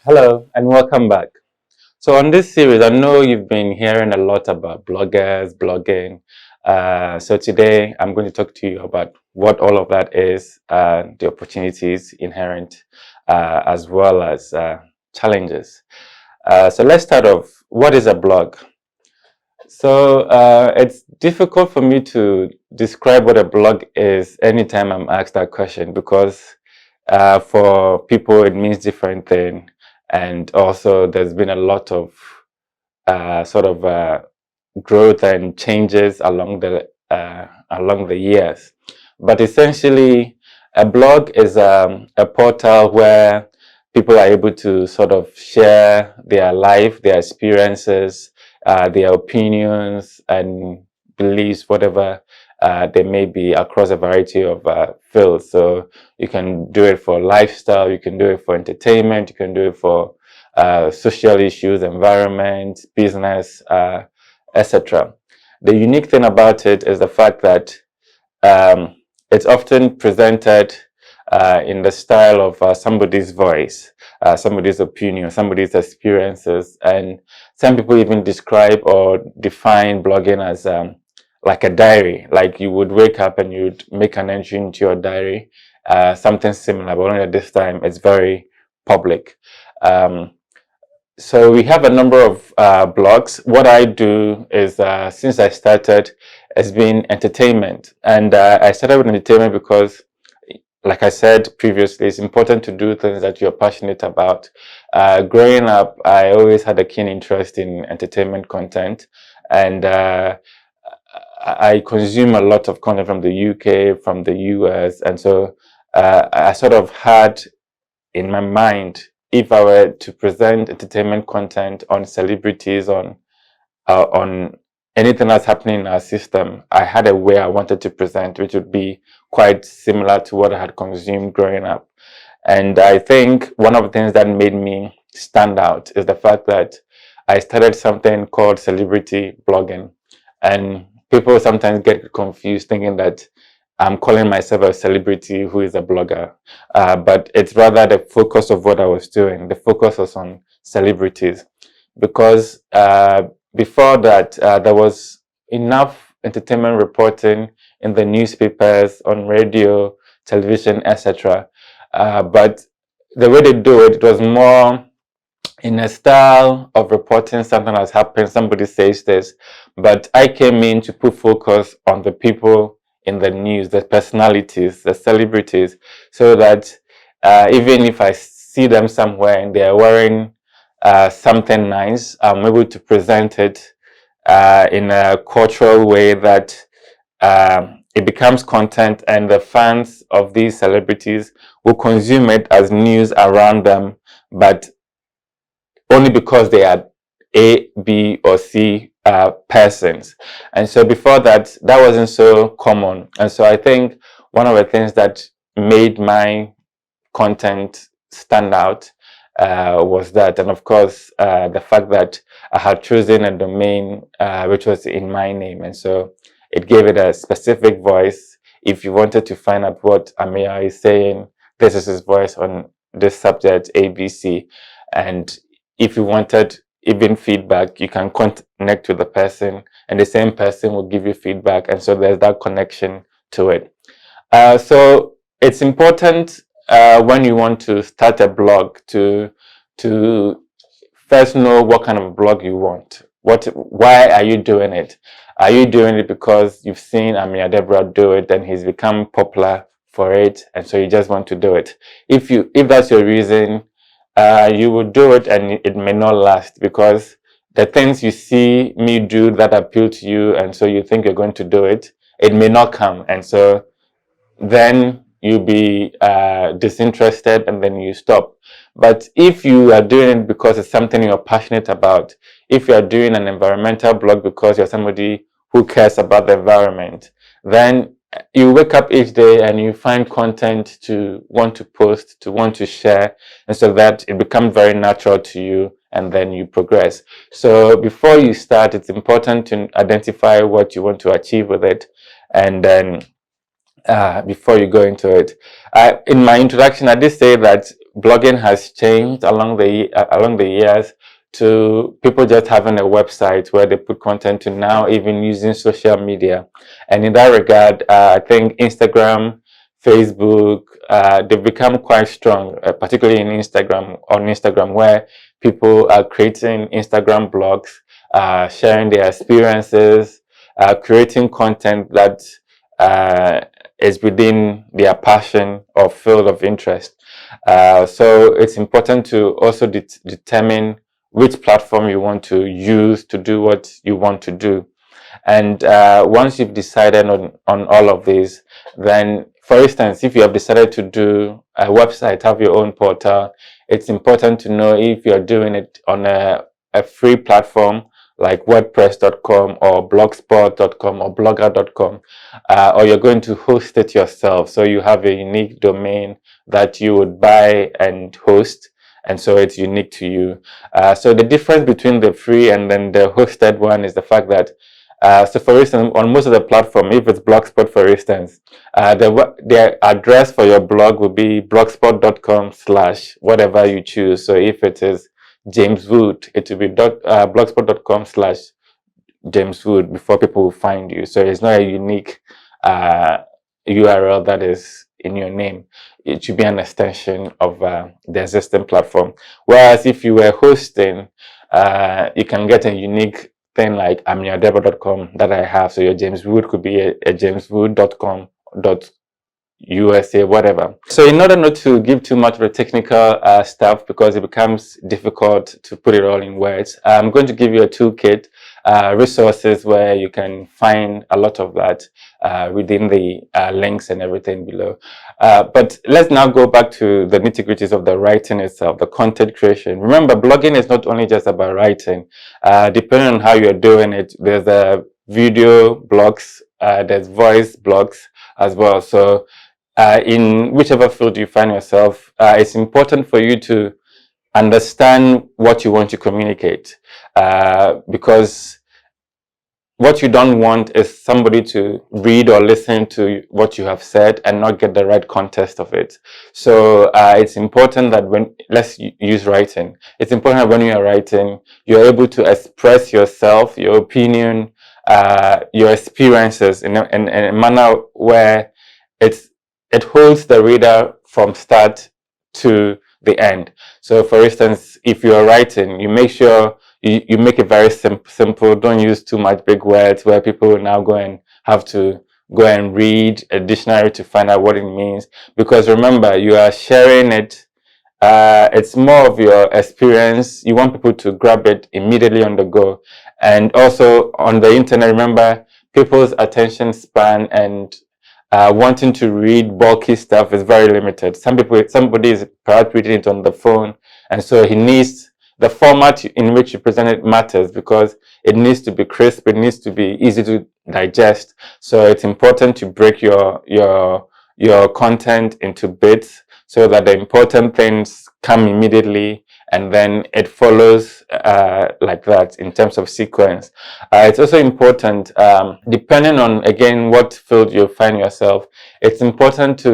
Hello and welcome back. So on this series, I know you've been hearing a lot about bloggers, blogging. So today I'm going to talk to you about what all of that is, the opportunities inherent, as well as challenges. So let's start off. What is a blog? So it's difficult for me to describe what a blog is anytime I'm asked that question because for people it means different thing, and also there's been a lot of growth and changes along the years. But essentially, a blog is a portal where people are able to sort of share their life, their experiences, their opinions and beliefs, whatever they may be, across a variety of fields. So you can do it for lifestyle, you can do it for entertainment, you can do it for social issues, environment, business, etc. The unique thing about it is the fact that um, it's often presented in the style of somebody's voice, somebody's opinion, somebody's experiences. And some people even describe or define blogging as like a diary. Like you would wake up and you'd make an entry into your diary, something similar, but only at this time it's very public. Um, so we have a number of blogs. What I do is, since I started, has been entertainment. And I started with entertainment because, like I said previously, it's important to do things that you're passionate about. Growing up, I always had a keen interest in entertainment content. And I consume a lot of content from the UK, from the US. And so I sort of had in my mind, if I were to present entertainment content on celebrities, on anything that's happening in our system, I had a way I wanted to present, which would be quite similar to what I had consumed growing up. And I think one of the things that made me stand out is the fact that I started something called celebrity blogging. And people sometimes get confused thinking that I'm calling myself a celebrity who is a blogger. But it's rather the focus of what I was doing. The focus was on celebrities because before that, there was enough entertainment reporting in the newspapers, on radio, television, etc. But the way they do it, it was more in a style of reporting something has happened, somebody says this, but I came in to put focus on the people in the news, the personalities, the celebrities, so that even if I see them somewhere and they are wearing something nice, I'm able to present it in a cultural way that it becomes content, and the fans of these celebrities will consume it as news around them, but only because they are A, B, or C persons. And so before that, that wasn't so common. And so I think one of the things that made my content stand out was that. And of course, the fact that I had chosen a domain which was in my name. And so it gave it a specific voice. If you wanted to find out what Amir is saying, this is his voice on this subject, ABC. And if you wanted even feedback, you can connect with the person and the same person will give you feedback. And so there's that connection to it. So it's important when you want to start a blog to first know what kind of blog you want. Why are you doing it? Are you doing it because you've seen Amir Deborah do it and he's become popular for it, and so you just want to do it? If that's your reason, you will do it and it may not last because the things you see me do that appeal to you, and so you think you're going to do it, it may not come, and so then you'll be disinterested and then you stop. But if you are doing it because it's something you're passionate about, if you are doing an environmental blog because you're somebody who cares about the environment, then you wake up each day and you find content to want to post, to want to share, and so that it becomes very natural to you and then you progress. So before you start, it's important to identify what you want to achieve with it, and then before you go into it. In my introduction, I did say that blogging has changed along the years to people just having a website where they put content to now even using social media. And in that regard, I think Instagram, Facebook, they've become quite strong, particularly in Instagram, where people are creating Instagram blogs, sharing their experiences, creating content that is within their passion or field of interest. So it's important to also determine which platform you want to use to do what you want to do. And once you've decided on all of these, then, for instance, if you have decided to do a website, have your own portal, it's important to know if you're doing it on a free platform like WordPress.com or Blogspot.com or Blogger.com, or you're going to host it yourself. So you have a unique domain that you would buy and host, and so it's unique to you. So the difference between the free and then the hosted one is the fact that so for instance, on most of the platform, if it's Blogspot, for instance, the address for your blog will be blogspot.com/ whatever you choose. So if it is James Wood, it will be blogspot.com/ James Wood before people will find you. So it's not a unique URL that is in your name. It should be an extension of the existing platform. Whereas if you were hosting, you can get a unique thing like amyadebo.com that I have. So your James Wood could be a jameswood.com USA, whatever. So in order not to give too much of the technical stuff, because it becomes difficult to put it all in words, I'm going to give you a toolkit, resources where you can find a lot of that within the links and everything below. But let's now go back to the nitty-gritties of the writing itself, the content creation. Remember, blogging is not only just about writing. Depending on how you're doing it, there's video blogs, there's voice blogs as well. So in whichever field you find yourself, it's important for you to understand what you want to communicate, because what you don't want is somebody to read or listen to what you have said and not get the right context of it. So it's important that let's use writing. It's important that when you are writing, you're able to express yourself, your opinion, your experiences in a manner where it holds the reader from start to the end. So for instance, if you're writing, you make sure you make it very simple. Don't use too much big words where people will now go and have to go and read a dictionary to find out what it means. Because remember, you are sharing it. It's more of your experience. You want people to grab it immediately on the go. And also on the internet, remember, people's attention span and wanting to read bulky stuff is very limited. Somebody is perhaps reading it on the phone, and so he needs the format in which you present it matters, because it needs to be crisp, it needs to be easy to digest. So it's important to break your content into bits so that the important things come immediately and then it follows like that in terms of sequence. It's also important, depending on, again, what field you find yourself, it's important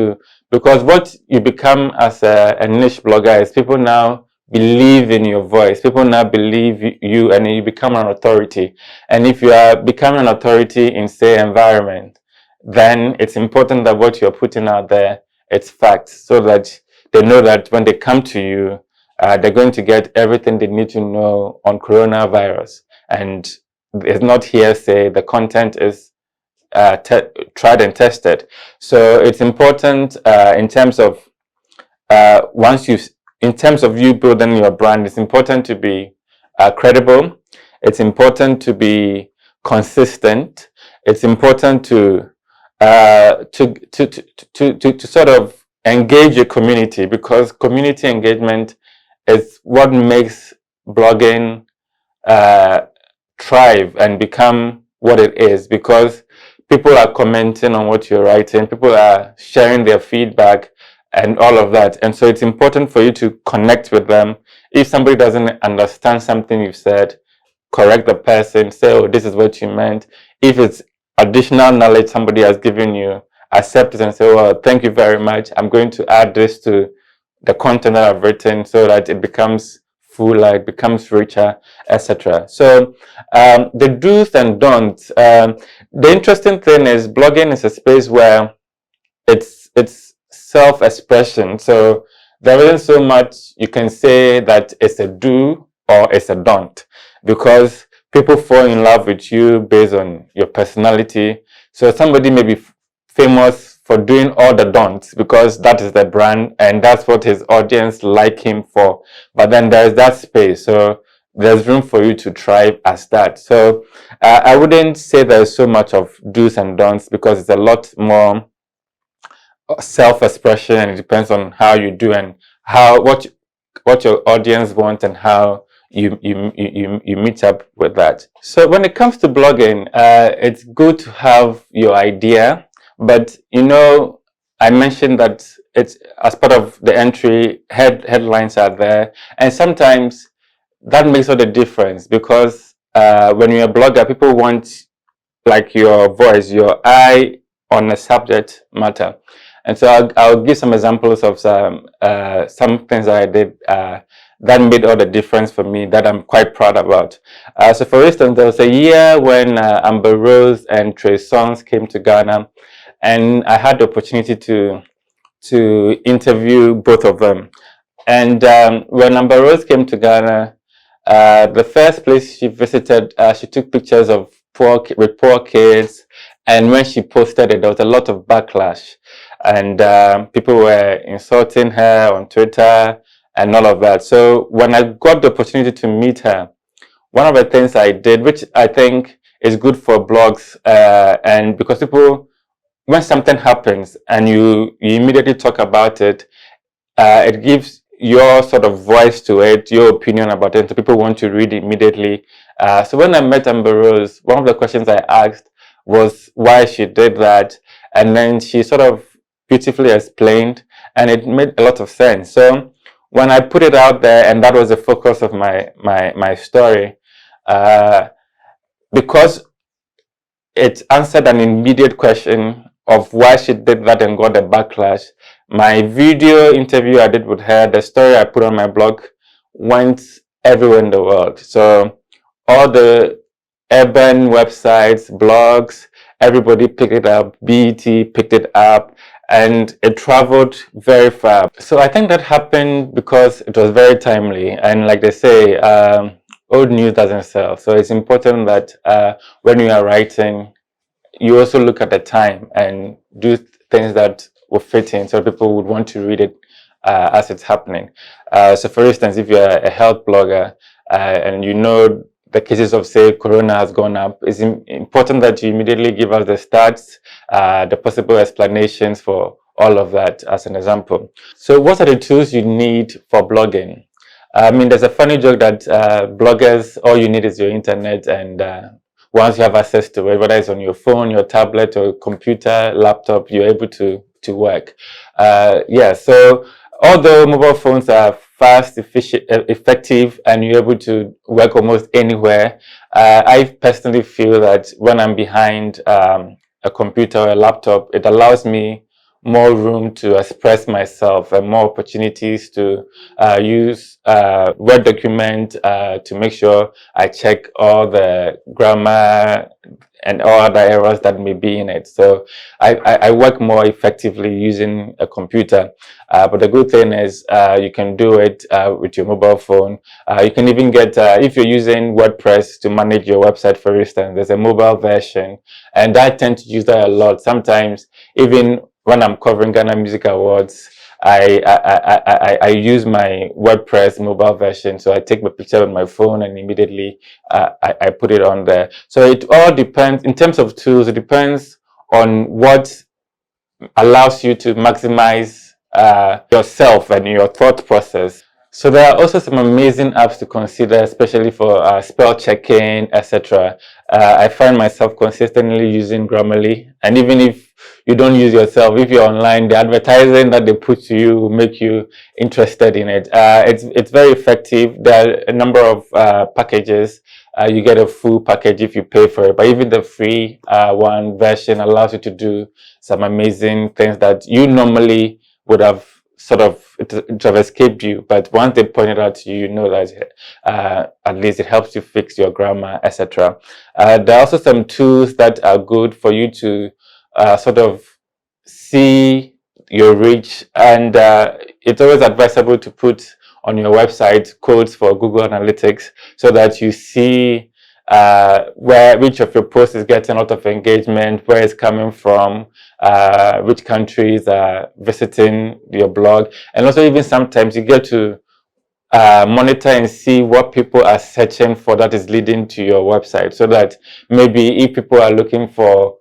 because what you become as a niche blogger is people now believe in your voice. People now believe you, and you become an authority. And if you are becoming an authority in, say, environment, then it's important that what you're putting out there, it's facts, so that they know that when they come to you, they're going to get everything they need to know on coronavirus. And it's not hearsay. The content is tried and tested. So it's important in terms of in terms of you building your brand, it's important to be credible. It's important to be consistent. It's important to sort of engage your community, because community engagement is what makes blogging thrive and become what it is, because people are commenting on what you're writing, people are sharing their feedback and all of that. And so it's important for you to connect with them. If somebody doesn't understand something you've said, correct the person, say, oh, this is what you meant. If it's additional knowledge somebody has given you, accept it and say, well, thank you very much. I'm going to add this to the content that I've written so that it becomes fuller, it becomes richer, etc. So the do's and don'ts. The interesting thing is blogging is a space where it's self-expression. So there isn't so much you can say that it's a do or it's a don't, because people fall in love with you based on your personality. So somebody may be famous for doing all the don'ts because that is the brand and that's what his audience like him for. But then there's that space. So there's room for you to thrive as that. So I wouldn't say there's so much of do's and don'ts because it's a lot more self-expression, and it depends on how you do and how what your audience wants and how you meet up with that. So when it comes to blogging, it's good to have your idea, but I mentioned that it's as part of the entry, headlines are there, and sometimes that makes all the difference because when you're a blogger, people want like your voice, your eye on a subject matter. And so I'll give some examples of some things that I did that made all the difference for me that I'm quite proud about. So for instance, there was a year when Amber Rose and Trey Songz came to Ghana, and I had the opportunity to interview both of them. And when Amber Rose came to Ghana, the first place she visited, she took pictures of with poor kids, and when she posted it, there was a lot of backlash, and people were insulting her on Twitter and all of that. So when I got the opportunity to meet her, one of the things I did, which I think is good for blogs, and because people, when something happens and you immediately talk about it, it gives your sort of voice to it, your opinion about it, so people want to read it immediately. So when I met Amber Rose, one of the questions I asked was why she did that, and then she sort of beautifully explained, and it made a lot of sense. So when I put it out there, and that was the focus of my story, because it answered an immediate question of why she did that and got a backlash. My video interview I did with her, the story I put on my blog, went everywhere in the world. So all the urban websites, blogs, everybody picked it up. BET picked it up, and it traveled very far. So I think that happened because it was very timely, and like they say, old news doesn't sell. So it's important that when you are writing, you also look at the time and do things that will fit in so people would want to read it as it's happening. So for instance, if you're a health blogger and the cases of, say, corona has gone up, it's important that you immediately give us the stats, the possible explanations for all of that as an example. So what are the tools you need for blogging? I mean, there's a funny joke that bloggers, all you need is your internet, and once you have access to it, whether it's on your phone, your tablet, or computer, laptop, you're able to work. Yeah, so although mobile phones are fast, efficient, effective, and you're able to work almost anywhere, I personally feel that when I'm behind a computer or a laptop, it allows me more room to express myself and more opportunities to use Word document to make sure I check all the grammar and all other errors that may be in it. So I work more effectively using a computer. But the good thing is you can do it with your mobile phone. You can even get, if you're using WordPress to manage your website, for instance, there's a mobile version, and I tend to use that a lot. Sometimes even when I'm covering Ghana Music Awards, I use my WordPress mobile version. So I take my picture with my phone and immediately I put it on there. So it all depends, in terms of tools, it depends on what allows you to maximize yourself and your thought process. So there are also some amazing apps to consider, especially for spell checking, etc. I find myself consistently using Grammarly, and even if you don't use yourself, if you're online, the advertising that they put to you will make you interested in it. It's very effective. There are a number of packages. You get a full package if you pay for it, but even the free one version allows you to do some amazing things that you normally would have sort of it have escaped you, but once they point it out to you, you know that at least it helps you fix your grammar, etc. There are also some tools that are good for you to sort of see your reach, and it's always advisable to put on your website codes for Google Analytics so that you see which of your posts is getting a lot of engagement, where it's coming from, which countries are visiting your blog, and also even sometimes you get to monitor and see what people are searching for that is leading to your website, so that maybe if people are looking for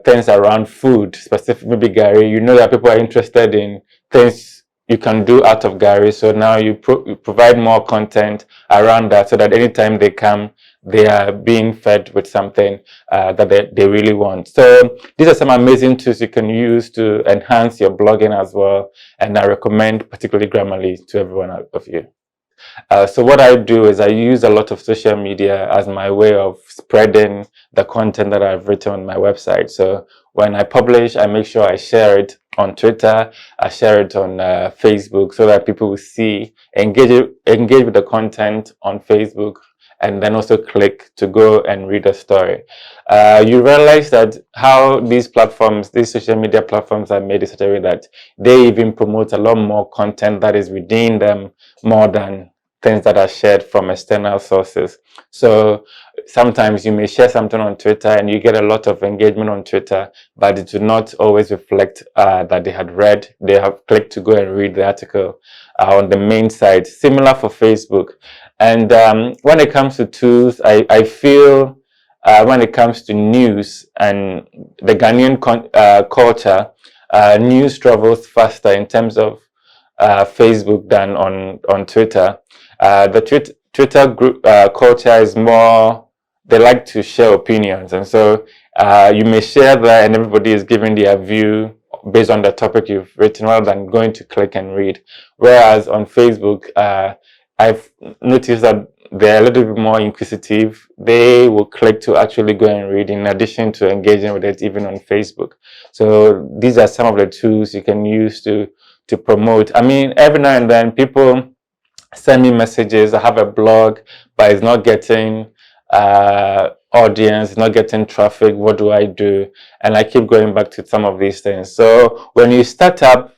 things around food, specific maybe Gary, you know that people are interested in things you can do out of Gary. So now you provide more content around that, so that anytime they come, they are being fed with something that they really want. So these are some amazing tools you can use to enhance your blogging as well, and I recommend particularly Grammarly to everyone of you. So what I do is I use a lot of social media as my way of spreading the content that I've written on my website. So when I publish, I make sure I share it on Twitter, I share it on Facebook, so that people will see, engage with the content on Facebook, and then also click to go and read a story. You realize that how these platforms, these social media platforms, are made in such a way that they even promote a lot more content that is within them more than things that are shared from external sources. So sometimes you may share something on Twitter and you get a lot of engagement on Twitter, but it do not always reflect that they had read, they have clicked to go and read the article on the main site. Similar for Facebook. And when it comes to tools, I feel when it comes to news and the Ghanaian culture, news travels faster in terms of Facebook than on Twitter. The Twitter group culture is more, they like to share opinions, and so you may share there and everybody is giving their view based on the topic you've written rather than going to click and read. Whereas on Facebook, I've noticed that they're a little bit more inquisitive. They will click to actually go and read in addition to engaging with it even on Facebook. So these are some of the tools you can use to promote. I mean, every now and then people send me messages. I have a blog, but it's not getting audience, not getting traffic. What do I do? And I keep going back to some of these things. So when you start up,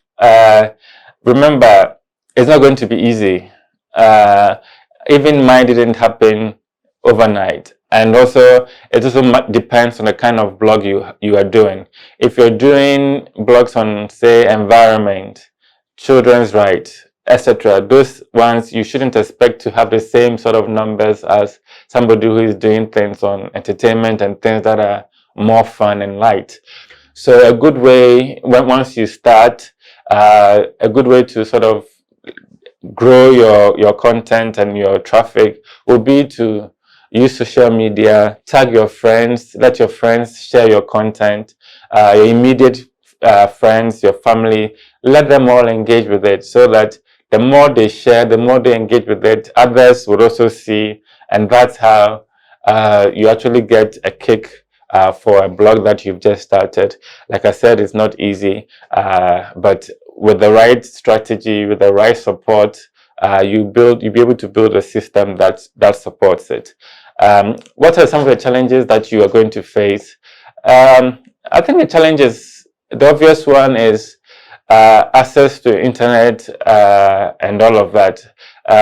remember, it's not going to be easy. Even mine didn't happen overnight. And also, it also depends on the kind of blog you are doing. If you're doing blogs on, say, environment, children's rights, etc., those ones you shouldn't expect to have the same sort of numbers as somebody who is doing things on entertainment and things that are more fun and light. So a good way, once you start, a good way to sort of grow your content and your traffic will be to use social media, tag your friends, let your friends share your content, your immediate friends, your family, let them all engage with it, so that the more they share, the more they engage with it, others would also see, and that's how you actually get a kick for a blog that you've just started. Like I said, it's not easy, but with the right strategy, with the right support, you'll be able to build a system that supports it. What are some of the challenges that you are going to face? I think the challenges, the obvious one is access to internet and all of that.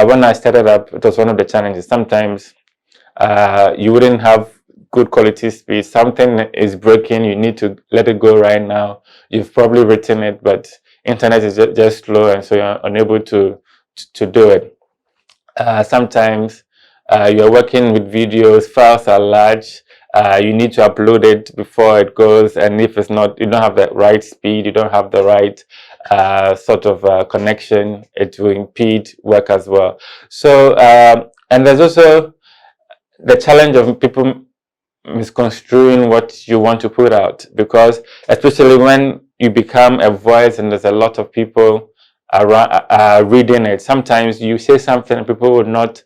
When I started up, it was one of the challenges. Sometimes you wouldn't have good quality speed. Something is breaking, you need to let it go right now. You've probably written it, but internet is just slow, and so you're unable to do it. Sometimes you're working with videos, files are large, you need to upload it before it goes, and if it's not, you don't have the right speed, you don't have the right sort of connection, it will impede work as well. So and there's also the challenge of people misconstruing what you want to put out, because especially when you become a voice and there's a lot of people around reading it, sometimes you say something and people would not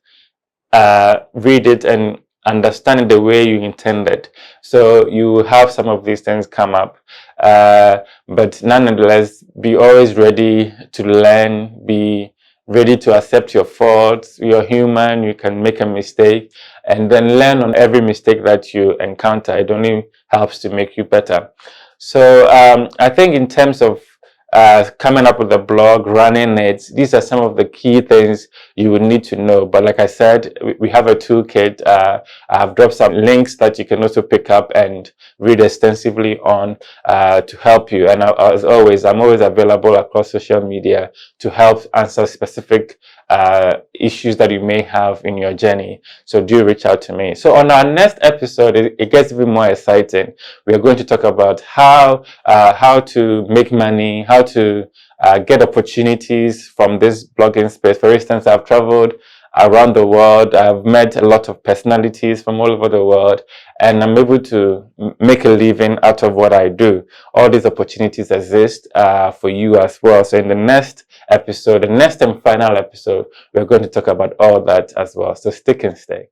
read it and understand it the way you intended. So you will have some of these things come up, but nonetheless, be always ready to learn, be ready to accept your faults. You're human, you can make a mistake, and then learn on every mistake that you encounter. It only helps to make you better. So I think in terms of coming up with a blog, running it, these are some of the key things you would need to know. But like I said, we have a toolkit. I have dropped some links that you can also pick up and read extensively on to help you. And as always, I'm always available across social media to help answer specific issues that you may have in your journey. So do reach out to me. So on our next episode, it gets even more exciting. We are going to talk about how to make money, how to get opportunities from this blogging space. For instance, I've traveled around the world. I've met a lot of personalities from all over the world, and I'm able to make a living out of what I do. All these opportunities exist for you as well. So in the next episode, the next and final episode, we're going to talk about all that as well. So stick and stay.